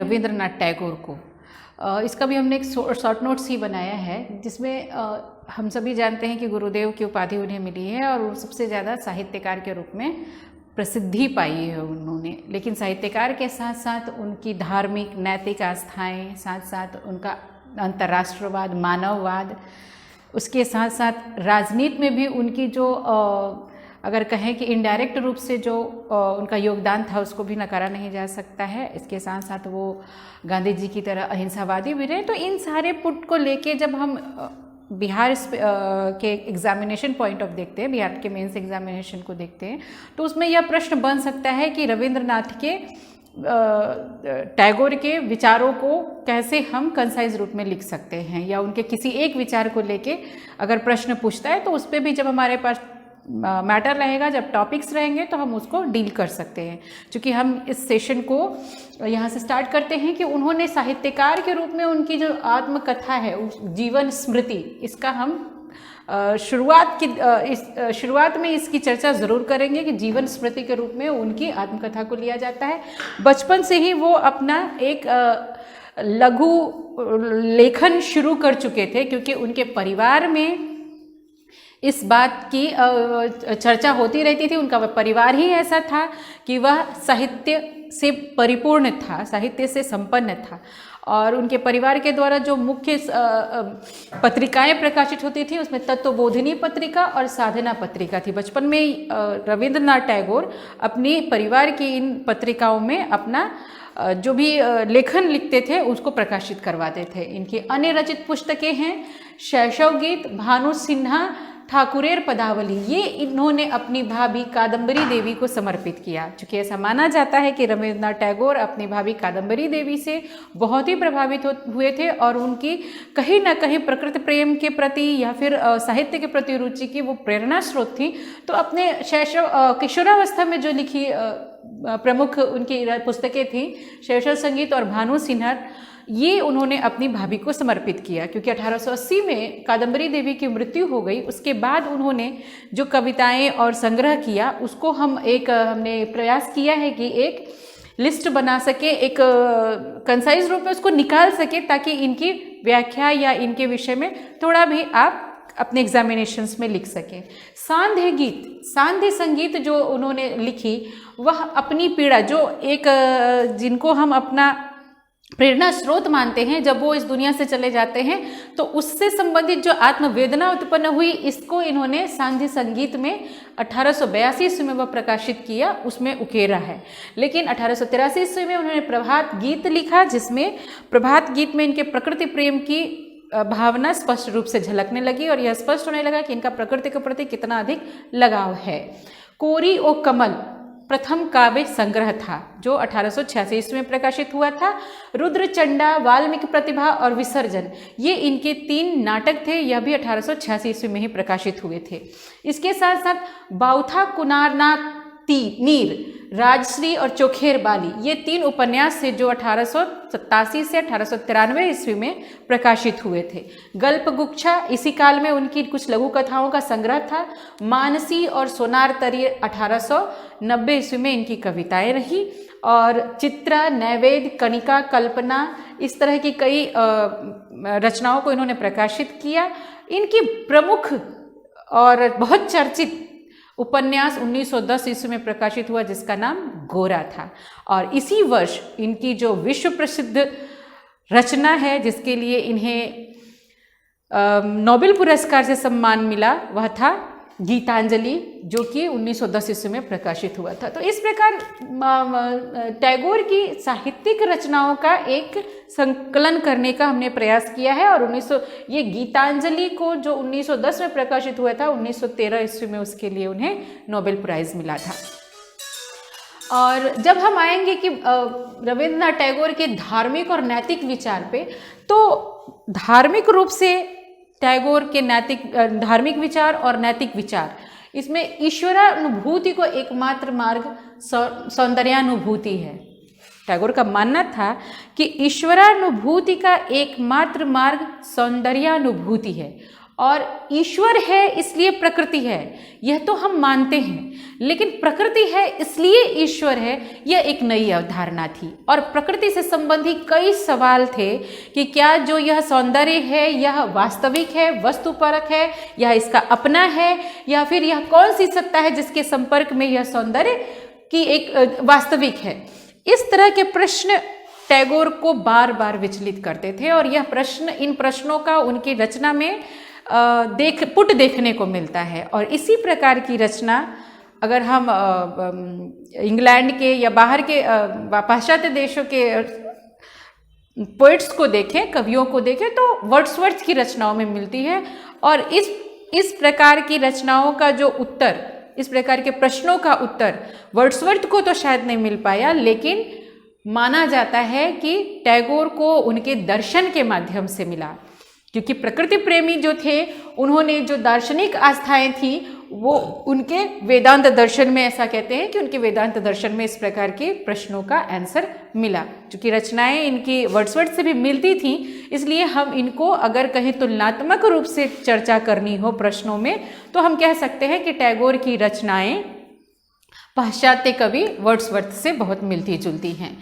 रविंद्रनाथ टैगोर को। इसका भी हमने एक शॉर्ट नोट्स ही बनाया है, जिसमें हम सभी जानते हैं कि गुरुदेव की उपाधि उन्हें मिली है और वो सबसे ज़्यादा साहित्यकार के रूप में प्रसिद्धि पाई है उन्होंने। लेकिन साहित्यकार के साथ साथ उनकी धार्मिक नैतिक आस्थाएं, साथ साथ उनका अंतर्राष्ट्रवाद, मानववाद, उसके साथ साथ राजनीति में भी उनकी जो अगर कहें कि इनडायरेक्ट रूप से जो उनका योगदान था उसको भी नकारा नहीं जा सकता है। इसके साथ साथ वो गांधी जी की तरह अहिंसावादी भी रहे। तो इन सारे पुट को लेके जब हम बिहार के एग्जामिनेशन पॉइंट ऑफ देखते हैं, बिहार के मेंस एग्जामिनेशन को देखते हैं, तो उसमें यह प्रश्न बन सकता है कि रविंद्रनाथ के टैगोर के विचारों को कैसे हम कंसाइज रूप में लिख सकते हैं, या उनके किसी एक विचार को लेके अगर प्रश्न पूछता है तो उस पर भी जब हमारे पास मैटर रहेगा, जब टॉपिक्स रहेंगे तो हम उसको डील कर सकते हैं। क्योंकि हम इस सेशन को यहाँ से स्टार्ट करते हैं कि उन्होंने साहित्यकार के रूप में उनकी जो आत्मकथा है, उस जीवन स्मृति, इसका हम शुरुआत में इसकी चर्चा ज़रूर करेंगे कि जीवन स्मृति के रूप में उनकी आत्मकथा को लिया जाता है। बचपन से ही वो अपना एक लघु लेखन शुरू कर चुके थे, क्योंकि उनके परिवार में इस बात की चर्चा होती रहती थी। उनका परिवार ही ऐसा था कि वह साहित्य से परिपूर्ण था, साहित्य से संपन्न था, और उनके परिवार के द्वारा जो मुख्य पत्रिकाएं प्रकाशित होती थी उसमें तत्वबोधिनी पत्रिका और साधना पत्रिका थी। बचपन में रविंद्रनाथ टैगोर अपनी परिवार की इन पत्रिकाओं में अपना जो भी लेखन लिखते थे उसको प्रकाशित करवाते थे। इनकी अन्य रचित पुस्तकें हैं शैशव गीत, भानु सिन्हा, ठाकुरेर पदावली। ये इन्होंने अपनी भाभी कादम्बरी देवी को समर्पित किया। चूँकि ऐसा माना जाता है कि रविंद्रनाथ टैगोर अपनी भाभी कादम्बरी देवी से बहुत ही प्रभावित हुए थे और उनकी कहीं ना कहीं प्रकृति प्रेम के प्रति या फिर साहित्य के प्रति रुचि की वो प्रेरणा स्रोत थी। तो अपने किशोरावस्था में जो लिखी प्रमुख उनकी पुस्तकें थी शैशव संगीत और भानु सिन्हा, ये उन्होंने अपनी भाभी को समर्पित किया। क्योंकि 1880 में कादम्बरी देवी की मृत्यु हो गई, उसके बाद उन्होंने जो कविताएं और संग्रह किया उसको हमने प्रयास किया है कि एक लिस्ट बना सके, एक कंसाइज रूप में उसको निकाल सके, ताकि इनकी व्याख्या या इनके विषय में थोड़ा भी आप अपने एग्जामिनेशंस में लिख सकें। सांध्य गीत, सांध्य संगीत जो उन्होंने लिखी, वह अपनी पीड़ा, जो एक जिनको हम अपना प्रेरणा स्रोत मानते हैं, जब वो इस दुनिया से चले जाते हैं तो उससे संबंधित जो आत्मवेदना उत्पन्न हुई, इसको इन्होंने सांध्य संगीत में 1882 ईस्वी में वह प्रकाशित किया, उसमें उकेरा है। लेकिन 1883 ईस्वी में उन्होंने प्रभात गीत लिखा, जिसमें प्रभात गीत में इनके प्रकृति प्रेम की भावना स्पष्ट रूप से झलकने लगी और यह स्पष्ट होने लगा कि इनका प्रकृति के प्रति कितना अधिक लगाव है। कोरी ओ कमल प्रथम काव्य संग्रह था जो 1886 ईस्वी में प्रकाशित हुआ था। रुद्रचंडा, वाल्मीकि प्रतिभा और विसर्जन, ये इनके 3 नाटक थे, यह भी 1886 ईस्वी में ही प्रकाशित हुए थे। इसके साथ साथ बाउथा कुनारनाथ नीर, राजश्री और चोखेर बाली, ये 3 उपन्यास थे जो 1887 से 1893 ईस्वी में प्रकाशित हुए थे। गल्प गुच्छा, इसी काल में उनकी कुछ लघु कथाओं का संग्रह था। मानसी और सोनार तरी 1890 ईस्वी में इनकी कविताएं रही। और चित्रा, नैवेद्य, कणिका, कल्पना, इस तरह की कई रचनाओं को इन्होंने प्रकाशित किया। इनकी प्रमुख और बहुत चर्चित उपन्यास 1910 ईस्वी में प्रकाशित हुआ, जिसका नाम गोरा था। और इसी वर्ष इनकी जो विश्व प्रसिद्ध रचना है, जिसके लिए इन्हें नोबेल पुरस्कार से सम्मान मिला, वह था गीतांजलि, जो कि 1910 ईस्वी में प्रकाशित हुआ था। तो इस प्रकार टैगोर की साहित्यिक रचनाओं का एक संकलन करने का हमने प्रयास किया है। और ये गीतांजलि को जो 1910 में प्रकाशित हुआ था, 1913 ईस्वी में उसके लिए उन्हें नोबेल प्राइज मिला था। और जब हम आएंगे कि रविंद्रनाथ टैगोर के धार्मिक और नैतिक विचार पे, तो धार्मिक रूप से टैगोर के धार्मिक विचार और नैतिक विचार, इसमें ईश्वरानुभूति को एकमात्र मार्ग सौंदर्यानुभूति है। टैगोर का मानना था कि ईश्वरानुभूति का एकमात्र मार्ग सौंदर्यानुभूति है और ईश्वर है इसलिए प्रकृति है, यह तो हम मानते हैं, लेकिन प्रकृति है इसलिए ईश्वर है, यह एक नई अवधारणा थी। और प्रकृति से संबंधित कई सवाल थे कि क्या जो यह सौंदर्य है यह वास्तविक है, वस्तुपरक है, या इसका अपना है, या फिर यह कौन सी सत्ता है जिसके संपर्क में यह सौंदर्य की एक वास्तविक है। इस तरह के प्रश्न टैगोर को बार बार विचलित करते थे और यह प्रश्न, इन प्रश्नों का उनकी रचना में पुट देखने को मिलता है। और इसी प्रकार की रचना अगर हम इंग्लैंड के या बाहर के पाश्चात्य देशों के पोइट्स को देखें, कवियों को देखें, तो वर्ड्सवर्थ की रचनाओं में मिलती है। और इस प्रकार की रचनाओं का जो उत्तर, इस प्रकार के प्रश्नों का उत्तर वर्ड्सवर्थ को तो शायद नहीं मिल पाया, लेकिन माना जाता है कि टैगोर को उनके दर्शन के माध्यम से मिला, क्योंकि प्रकृति प्रेमी जो थे उन्होंने जो दार्शनिक आस्थाएं थी वो उनके वेदांत दर्शन में, ऐसा कहते हैं कि उनके वेदांत दर्शन में इस प्रकार के प्रश्नों का आंसर मिला। क्योंकि रचनाएं इनकी वर्ड्सवर्थ से भी मिलती थी, इसलिए हम इनको अगर कहीं तुलनात्मक रूप से चर्चा करनी हो प्रश्नों में, तो हम कह सकते हैं कि टैगोर की रचनाएं पाश्चात्य कवि वर्ड्सवर्थ से बहुत मिलती जुलती हैं।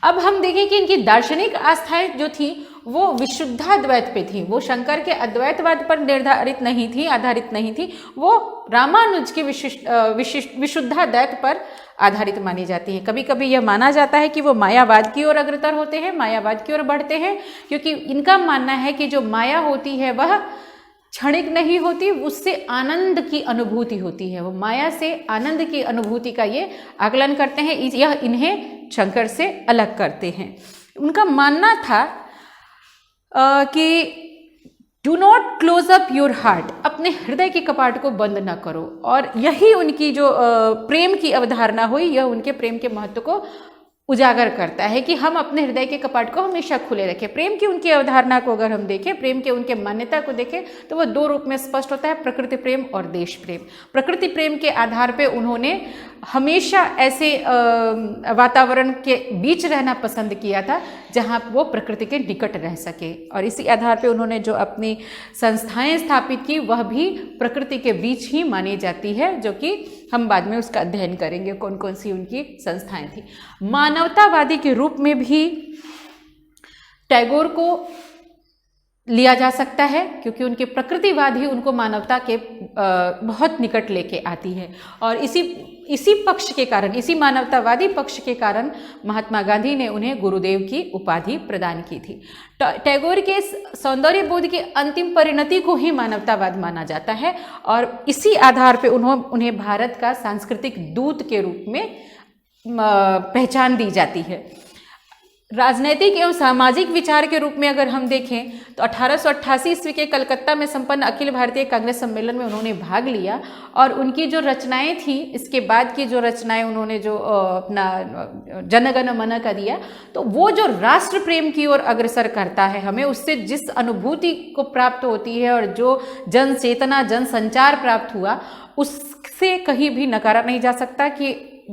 अब हम देखें कि इनकी दार्शनिक आस्थाएं जो थी वो विशुद्धाद्वैत पे थी, वो शंकर के अद्वैतवाद पर आधारित नहीं थी, वो रामानुज के विशुद्धाद्वैत पर आधारित मानी जाती है। कभी कभी यह माना जाता है कि वो मायावाद की ओर अग्रसर होते हैं, मायावाद की ओर बढ़ते हैं, क्योंकि इनका मानना है कि जो माया होती है वह क्षणिक नहीं होती, उससे आनंद की अनुभूति होती है। वो माया से आनंद की अनुभूति का ये आकलन करते हैं, यह इन्हें शंकर से अलग करते हैं। उनका मानना था कि do not close up your heart, अपने हृदय के कपाट को बंद ना करो। और यही उनकी जो प्रेम की अवधारणा हुई, यह उनके प्रेम के महत्व को उजागर करता है कि हम अपने हृदय के कपाट को हमेशा खुले रखें। प्रेम की उनकी अवधारणा को अगर हम देखें, प्रेम के उनके मान्यता को देखें, तो वह दो रूप में स्पष्ट होता है, प्रकृति प्रेम और देश प्रेम। प्रकृति प्रेम के आधार पे उन्होंने हमेशा ऐसे वातावरण के बीच रहना पसंद किया था जहाँ वो प्रकृति के निकट रह सके, और इसी आधार पे उन्होंने जो अपनी संस्थाएं स्थापित की वह भी प्रकृति के बीच ही मानी जाती है, जो कि हम बाद में उसका अध्ययन करेंगे कौन कौन सी उनकी संस्थाएं थी। मानवतावादी के रूप में भी टैगोर को लिया जा सकता है, क्योंकि उनके प्रकृतिवाद ही उनको मानवता के बहुत निकट लेके आती है। और इसी पक्ष के कारण, इसी मानवतावादी पक्ष के कारण महात्मा गांधी ने उन्हें गुरुदेव की उपाधि प्रदान की थी। टैगोर के सौंदर्य बोध की अंतिम परिणति को ही मानवतावाद माना जाता है, और इसी आधार पे उन्हें भारत का सांस्कृतिक दूत के रूप में पहचान दी जाती है। राजनैतिक एवं सामाजिक विचार के रूप में अगर हम देखें तो 1888 ईस्वी के कलकत्ता में संपन्न अखिल भारतीय कांग्रेस सम्मेलन में उन्होंने भाग लिया, और उनकी जो रचनाएं थी, इसके बाद की जो रचनाएं उन्होंने जो अपना जनगण मन का दिया, तो वो जो राष्ट्र प्रेम की ओर अग्रसर करता है, हमें उससे जिस अनुभूति को प्राप्त होती है और जो जन चेतना, जन संचार प्राप्त हुआ, उससे कहीं भी नकारा नहीं जा सकता कि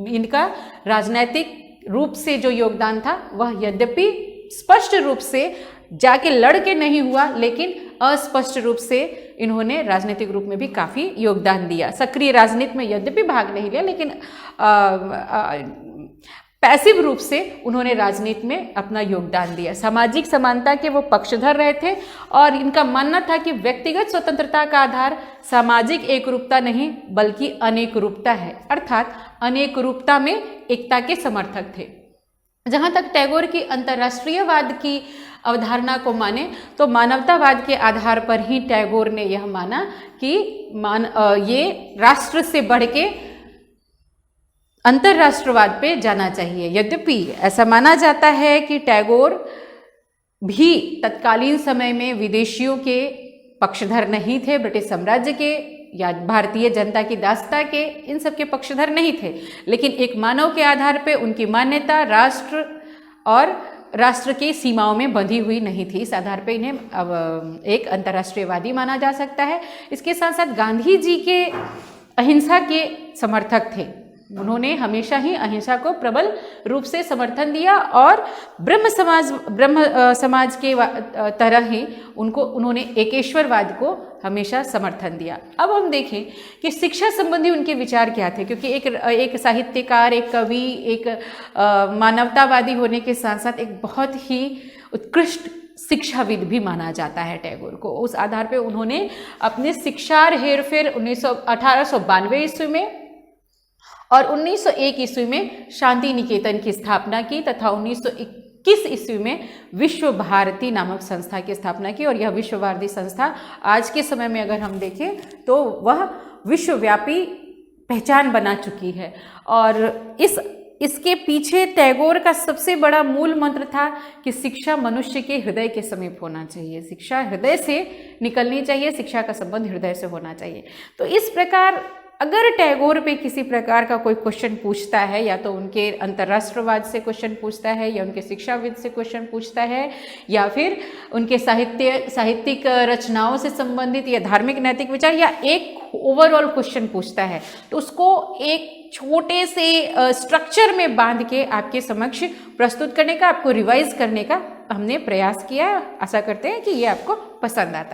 इनका राजनैतिक रूप से जो योगदान था वह यद्यपि स्पष्ट रूप से जाके लड़ के नहीं हुआ, लेकिन अस्पष्ट रूप से इन्होंने राजनीतिक रूप में भी काफ़ी योगदान दिया। सक्रिय राजनीति में यद्यपि भाग नहीं लिया, लेकिन पैसिव रूप से उन्होंने राजनीति में अपना योगदान दिया। सामाजिक समानता के वो पक्षधर रहे थे, और इनका मानना था कि व्यक्तिगत स्वतंत्रता का आधार सामाजिक एकरूपता नहीं बल्कि अनेक रूपता है, अर्थात अनेक रूपता में एकता के समर्थक थे। जहाँ तक टैगोर की अंतर्राष्ट्रीयवाद की अवधारणा को माने, तो मानवतावाद के आधार पर ही टैगोर ने यह माना कि ये राष्ट्र से बढ़ के अंतर्राष्ट्रवाद पे जाना चाहिए। यद्यपि ऐसा माना जाता है कि टैगोर भी तत्कालीन समय में विदेशियों के पक्षधर नहीं थे, ब्रिटिश साम्राज्य के या भारतीय जनता की दासता के, इन सब के पक्षधर नहीं थे, लेकिन एक मानव के आधार पे उनकी मान्यता राष्ट्र और राष्ट्र की सीमाओं में बंधी हुई नहीं थी। इस आधार पे इन्हें अब एक अंतर्राष्ट्रीयवादी माना जा सकता है। इसके साथ साथ गांधी जी के अहिंसा के समर्थक थे, उन्होंने हमेशा ही अहिंसा को प्रबल रूप से समर्थन दिया और ब्रह्म समाज के तरह ही उन्होंने एकेश्वरवाद को हमेशा समर्थन दिया। अब हम देखें कि शिक्षा संबंधी उनके विचार क्या थे, क्योंकि एक साहित्यकार, एक कवि, एक मानवतावादी होने के साथ साथ एक बहुत ही उत्कृष्ट शिक्षाविद भी माना जाता है टैगोर को। उस आधार पे उन्होंने अपने शिक्षा हेरफेर 1892 ईस्वी में और 1901 ईस्वी में शांति निकेतन की स्थापना की तथा 1921 ईस्वी में विश्व भारती नामक संस्था की स्थापना की। और यह विश्व भारती संस्था आज के समय में अगर हम देखें तो वह विश्वव्यापी पहचान बना चुकी है। और इसके पीछे टैगोर का सबसे बड़ा मूल मंत्र था कि शिक्षा मनुष्य के हृदय के समीप होना चाहिए, शिक्षा हृदय से निकलनी चाहिए, शिक्षा का संबंध हृदय से होना चाहिए। तो इस प्रकार अगर टैगोर पे किसी प्रकार का कोई क्वेश्चन पूछता है, या तो उनके अंतर्राष्ट्रवाद से क्वेश्चन पूछता है, या उनके शिक्षाविद से क्वेश्चन पूछता है, या फिर उनके साहित्यिक रचनाओं से संबंधित या धार्मिक नैतिक विचार, या एक ओवरऑल क्वेश्चन पूछता है, तो उसको एक छोटे से स्ट्रक्चर में बांध के आपके समक्ष प्रस्तुत करने का, आपको रिवाइज करने का हमने प्रयास किया। आशा करते हैं कि ये आपको पसंद आता है।